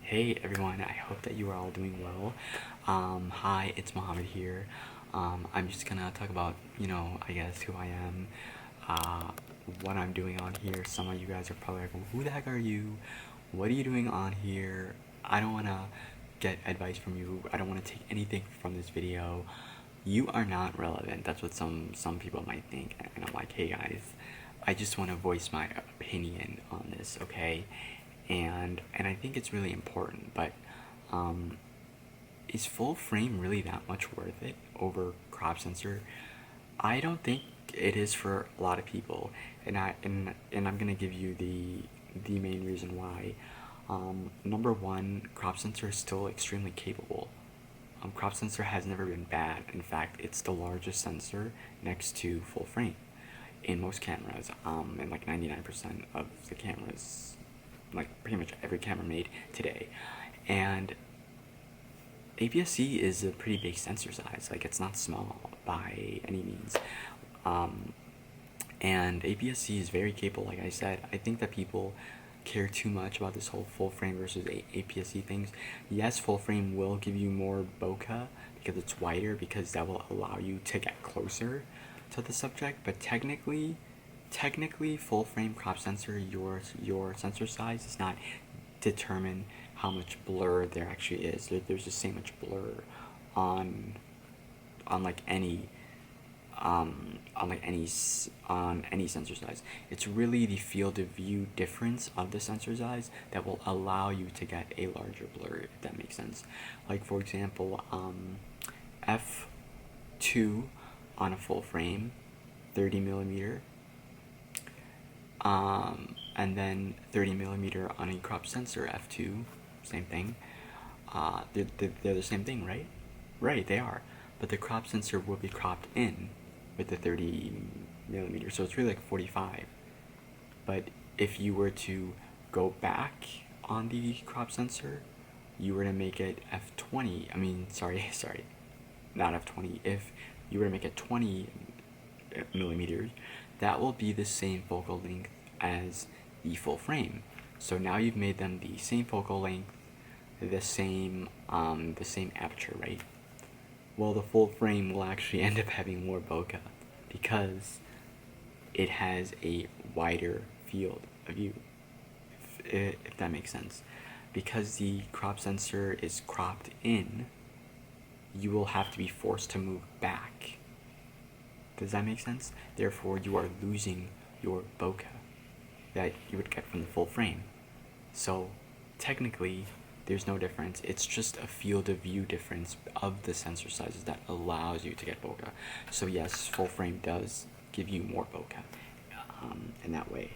Hey everyone, I hope that you are all doing well. Hi, it's Mohammed here. I'm just gonna talk about, I guess who I am, uh, what I'm doing on here. Some of you guys are probably like, who the heck are you? What are you doing on here? I don't wanna get advice from you. I don't wanna take anything from this video. You are not relevant. That's what some people might think. And I'm like, hey guys, I just want to voice my opinion on this, okay? And I think it's really important, but is full frame really that much worth it over crop sensor? I don't think it is for a lot of people, and I'm gonna give you the main reason why. Number one, crop sensor is still extremely capable. Crop sensor has never been bad. In fact, it's the largest sensor next to full frame in most cameras, and like 99% of the cameras, like pretty much every camera made today. And APS-C is a pretty big sensor size. Like, it's not small by any means. And APS-C is very capable, like I said. I think that people care too much about this whole full frame versus APS-C things. Yes, full frame will give you more bokeh because it's wider, because that will allow you to get closer to the subject, but technically full frame crop sensor, your sensor size does not determine how much blur there actually is. There's just so much blur on like any on any sensor size. It's really the field of view difference of the sensor size that will allow you to get a larger blur, if that makes sense. Like, for example, f2 on a full frame, 30 millimeter, and then 30 millimeter on a crop sensor, f2, same thing. They're the same thing, right? Right, they are. But the crop sensor will be cropped in with the 30 millimeter, so it's really like 45. But if you were to go back on the crop sensor, you were to make it f20. I mean, sorry, not f20. If you were to make it 20 millimeters, that will be the same focal length as the full frame. So now you've made them the same focal length, the same aperture, right? Well, the full frame will actually end up having more bokeh because it has a wider field of view, if that makes sense. Because the crop sensor is cropped in, you will have to be forced to move back. Does that make sense? Therefore, you are losing your bokeh that you would get from the full frame. So, technically, there's no difference. It's just a field of view difference of the sensor sizes that allows you to get bokeh. So yes, full frame does give you more bokeh in that way.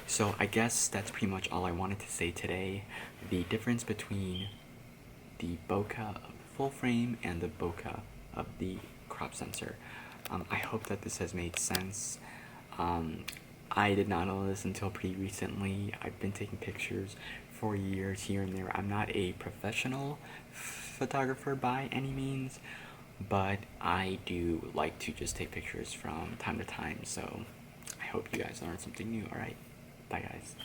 So I guess that's pretty much all I wanted to say today. The difference between the bokeh of full frame and the bokeh of the crop sensor. I hope that this has made sense. I did not know this until pretty recently. I've been taking pictures for years here and there. I'm not a professional photographer by any means, but I do like to just take pictures from time to time, so I hope you guys learned something new. Alright, bye guys.